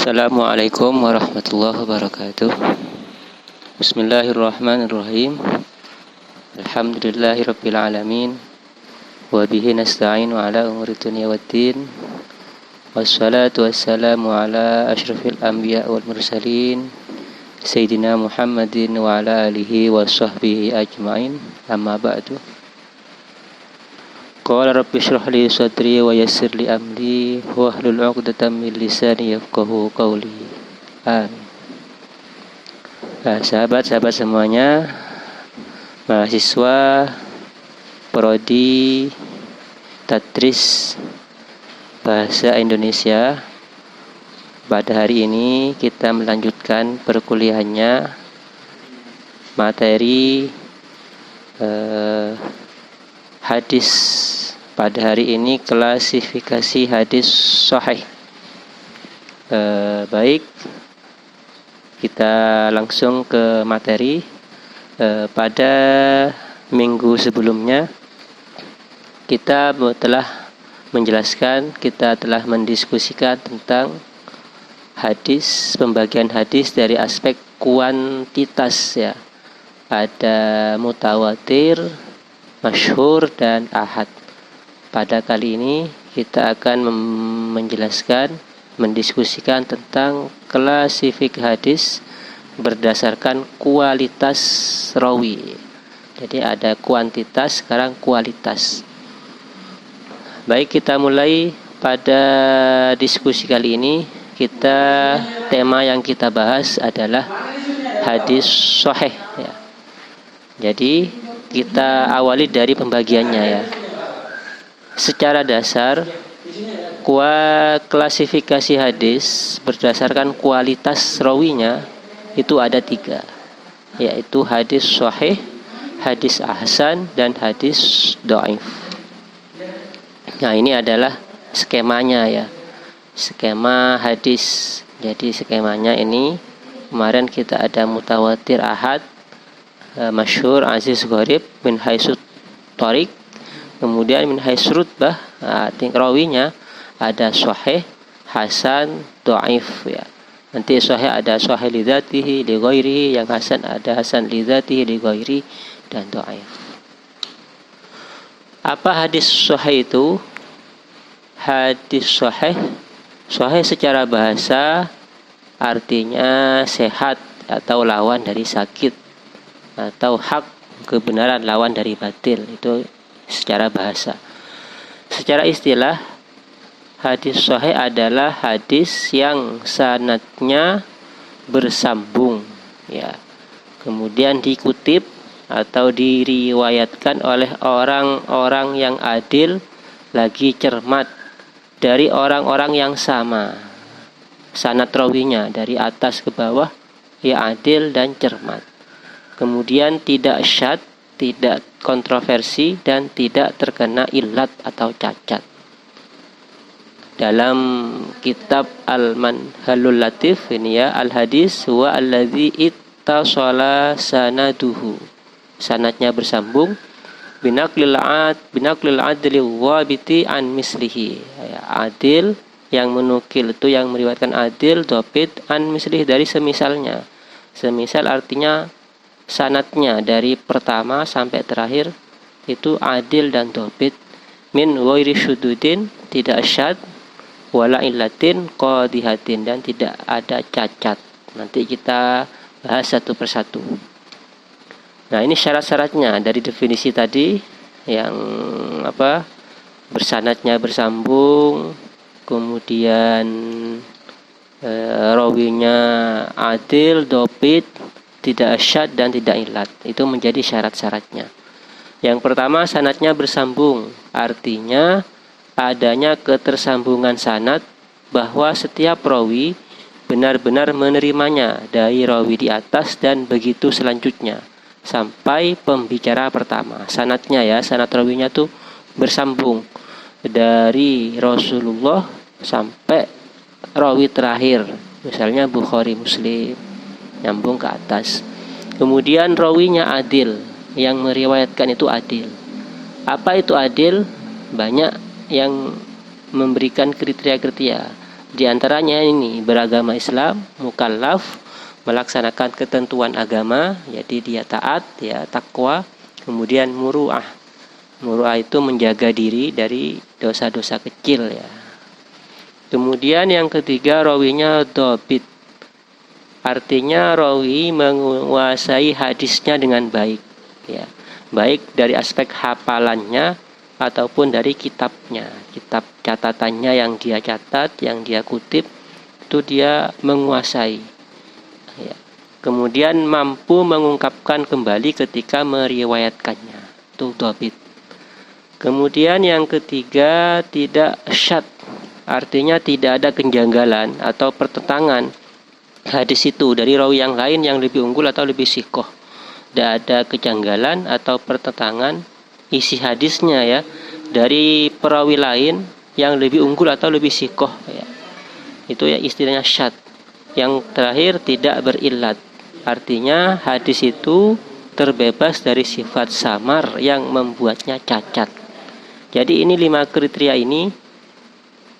Assalamualaikum warahmatullahi wabarakatuh. Bismillahirrahmanirrahim. Alhamdulillahirabbil alamin. Wa bihi nasta'inu ala umuri dunya waddin. Wassalatu wassalamu ala asyrafil anbiya wal mursalin Sayyidina Muhammadin wa ala alihi wa sahbihi ajma'in. Amma ba'du. Qala rabbi shrah li sadri wa yassir li amri wahlul 'uqdatam min lisani yafqahu qawli. Amin. Nah, sahabat-sahabat semuanya, mahasiswa prodi Tadris Bahasa Indonesia, pada hari ini kita melanjutkan perkuliahannya materi hadis. Pada hari ini klasifikasi hadis sahih. Baik, kita langsung ke materi. Pada minggu sebelumnya kita telah menjelaskan, kita telah mendiskusikan tentang hadis, pembagian hadis dari aspek kuantitas ya. Ada mutawatir, masyhur, dan ahad. Pada kali ini kita akan menjelaskan, mendiskusikan tentang klasifikasi hadis berdasarkan kualitas rawi. Jadi ada kuantitas, sekarang kualitas. Baik, kita mulai. Pada diskusi kali ini tema yang kita bahas adalah hadis sahih ya. Jadi kita awali dari pembagiannya ya. Secara dasar, klasifikasi hadis berdasarkan kualitas rawinya itu ada 3, yaitu hadis sahih, hadis ahsan, dan hadis dhaif. Nah, ini adalah skemanya ya, skema hadis. Jadi skemanya ini kemarin kita ada mutawatir, ahad, masyhur, aziz, gharib, min haitsu thariq. Kemudian min haitsu rutbah, rawinya ada sahih, hasan, dhaif ya. Nanti sahih ada sahih li dzatihi, li ghairihi, yang hasan ada hasan li dzatihi, li ghairi, dan dhaif. Apa hadis sahih itu? Hadis sahih secara bahasa artinya sehat atau lawan dari sakit, atau hak, kebenaran, lawan dari batil. Itu secara bahasa. Secara istilah, hadis sahih adalah hadis yang sanadnya bersambung ya. Kemudian dikutip atau diriwayatkan oleh orang-orang yang adil lagi cermat dari orang-orang yang sama. Sanad rawinya dari atas ke bawah ya adil dan cermat. Kemudian tidak syadz, tidak kontroversi, dan tidak terkena illat atau cacat. Dalam kitab Al-Manhalul Latif ini ya, al-hadis huwa alladzi ittasala sanaduhu. Sanadnya bersambung binaqlil adli wabiti an mislihi. Ya, adil yang menukil itu yang meriwayatkan adil, dhabit, an mislihi dari semisalnya. Semisal artinya sanadnya dari pertama sampai terakhir itu adil dan dhabit, min ghairi syududin, tidak syadz, wala illatin qadihatin, dan tidak ada cacat. Nanti kita bahas satu persatu. Nah, ini syarat-syaratnya dari definisi tadi yang bersanadnya bersambung, kemudian rawinya adil, dhabit, tidak syadz, dan tidak illat. Itu menjadi syarat-syaratnya. Yang pertama, sanadnya bersambung, artinya adanya ketersambungan sanad, bahwa setiap rawi benar-benar menerimanya dari rawi di atas dan begitu selanjutnya sampai pembicara pertama. Sanadnya ya, sanad rawinya tuh bersambung dari Rasulullah sampai rawi terakhir, misalnya Bukhari, Muslim, nyambung ke atas. Kemudian rawinya adil, yang meriwayatkan itu adil. Apa itu adil? Banyak yang memberikan kriteria-kriteria. Di antaranya ini beragama Islam, mukallaf, melaksanakan ketentuan agama, jadi dia taat, ya takwa. Kemudian muru'ah. Muru'ah itu menjaga diri dari dosa-dosa kecil, ya. Kemudian yang ketiga, rawinya dhabit. Artinya rawi menguasai hadisnya dengan baik, ya. Baik dari aspek hafalannya ataupun dari kitabnya, kitab catatannya yang dia catat, yang dia kutip, itu dia menguasai, ya. Kemudian mampu mengungkapkan kembali ketika meriwayatkannya, itu dhabit. Kemudian yang ketiga, tidak syadz, artinya tidak ada kejanggalan atau pertentangan hadis itu dari rawi yang lain yang lebih unggul atau lebih sikoh. Tidak ada kejanggalan atau pertentangan isi hadisnya, ya, dari perawi lain yang lebih unggul atau lebih sikoh, ya. Itu ya istilahnya syadz. Yang terakhir, tidak berillat, artinya hadis itu terbebas dari sifat samar yang membuatnya cacat. Jadi ini 5 kriteria ini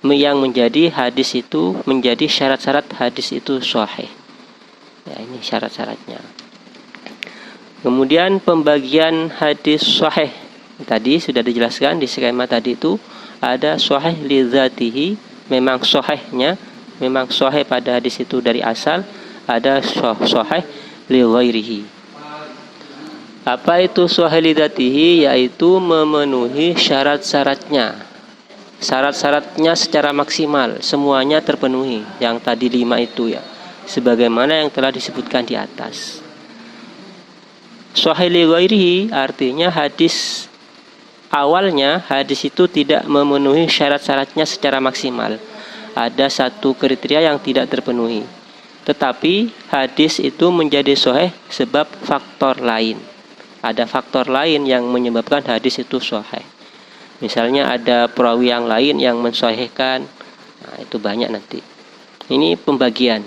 yang menjadi hadis itu, menjadi syarat-syarat hadis itu sahih. Ya, ini syarat-syaratnya. Kemudian pembagian hadis sahih tadi sudah dijelaskan di skema tadi, itu ada sahih li dzatihi, memang sahihnya, memang sahih pada hadis itu dari asal. Ada sahih li ghairihi. Apa itu sahih li dzatihi? Yaitu memenuhi syarat-syaratnya. Syarat-syaratnya secara maksimal semuanya terpenuhi, yang tadi 5 itu, ya, sebagaimana yang telah disebutkan di atas. Sahih li ghairihi artinya hadis awalnya, hadis itu tidak memenuhi syarat-syaratnya secara maksimal. Ada satu kriteria yang tidak terpenuhi, tetapi hadis itu menjadi sahih sebab faktor lain. Ada faktor lain yang menyebabkan hadis itu sahih. Misalnya ada perawi yang lain yang mensahihkan. Nah, itu banyak nanti. Ini pembagian.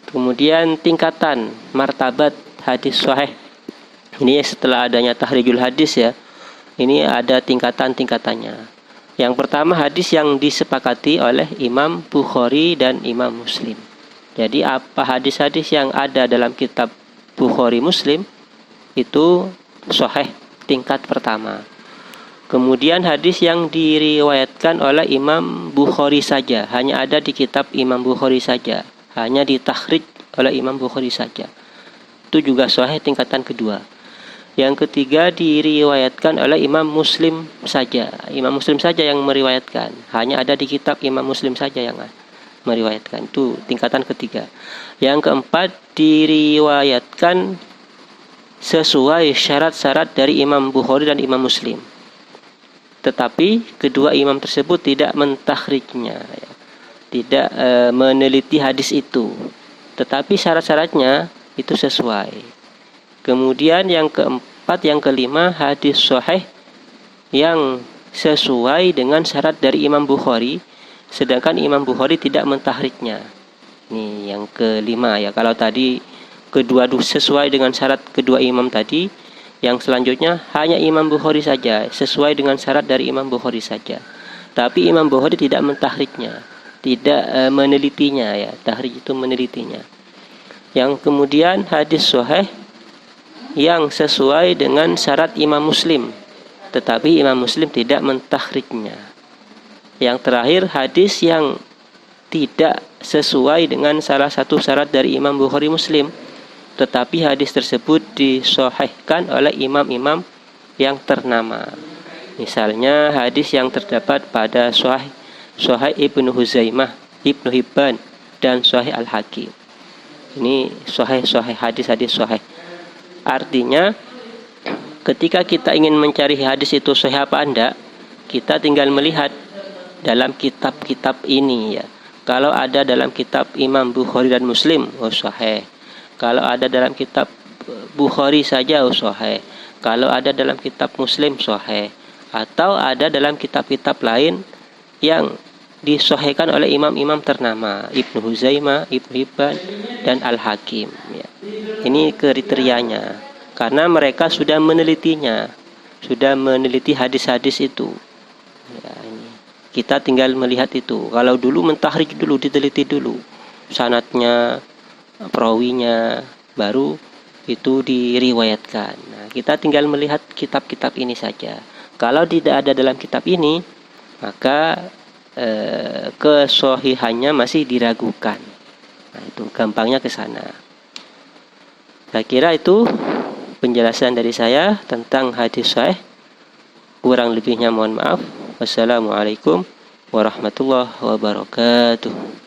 Kemudian tingkatan martabat hadis sahih. Ini setelah adanya tahrijul hadis, ya. Ini ada tingkatan-tingkatannya. Yang pertama, hadis yang disepakati oleh Imam Bukhari dan Imam Muslim. Jadi apa hadis-hadis yang ada dalam kitab Bukhari Muslim itu sahih tingkat pertama. Kemudian hadis yang diriwayatkan oleh Imam Bukhari saja, hanya ada di kitab Imam Bukhari saja, hanya ditakhrij oleh Imam Bukhari saja, itu juga sahih tingkatan kedua. Yang ketiga, diriwayatkan oleh Imam Muslim saja, Imam Muslim saja yang meriwayatkan, hanya ada di kitab Imam Muslim saja yang meriwayatkan, itu tingkatan ketiga. Yang keempat, diriwayatkan sesuai syarat-syarat dari Imam Bukhari dan Imam Muslim, tetapi kedua imam tersebut tidak mentakhrijnya, ya, tidak meneliti hadis itu, tetapi syarat-syaratnya itu sesuai. Kemudian yang keempat, yang kelima, hadis sahih yang sesuai dengan syarat dari Imam Bukhari, sedangkan Imam Bukhari tidak mentakhrijnya. Ini yang kelima, ya. Kalau tadi kedua sesuai dengan syarat kedua imam tadi, yang selanjutnya hanya Imam Bukhari saja, sesuai dengan syarat dari Imam Bukhari saja. Tapi Imam Bukhari tidak mentakhrijnya, tidak menelitinya, ya. Tahrij itu menelitinya. Yang kemudian hadis sahih yang sesuai dengan syarat Imam Muslim, tetapi Imam Muslim tidak mentakhrijnya. Yang terakhir, hadis yang tidak sesuai dengan salah satu syarat dari Imam Bukhari Muslim, tetapi hadis tersebut disahihkan oleh imam-imam yang ternama. Misalnya hadis yang terdapat pada Sahih Ibnu Huzaimah, Ibnu Hibban, dan Sahih Al-Hakim. Ini sahih hadis-hadis sahih. Artinya ketika kita ingin mencari hadis itu sahih apa enggak, kita tinggal melihat dalam kitab-kitab ini, ya. Kalau ada dalam kitab Imam Bukhari dan Muslim, oh sahih. Kalau ada dalam kitab Bukhari saja, oh sahih. Kalau ada dalam kitab Muslim, sahih. Atau ada dalam kitab-kitab lain yang disahihkan oleh imam-imam ternama, Ibnu Huzaimah, Ibnu Hibban, dan Al-Hakim, ya. Ini kriterianya, karena mereka sudah menelitinya, sudah meneliti hadis-hadis itu, ya. Ini kita tinggal melihat itu. Kalau dulu mentahrij dulu, diteliti dulu sanadnya, perawinya, baru itu diriwayatkan. Nah, kita tinggal melihat kitab-kitab ini saja. Kalau tidak ada dalam kitab ini, maka kesohihannya masih diragukan. Nah, itu gampangnya ke sana. Saya kira itu penjelasan dari saya tentang hadis sahih. Kurang lebihnya mohon maaf. Wassalamualaikum warahmatullahi wabarakatuh.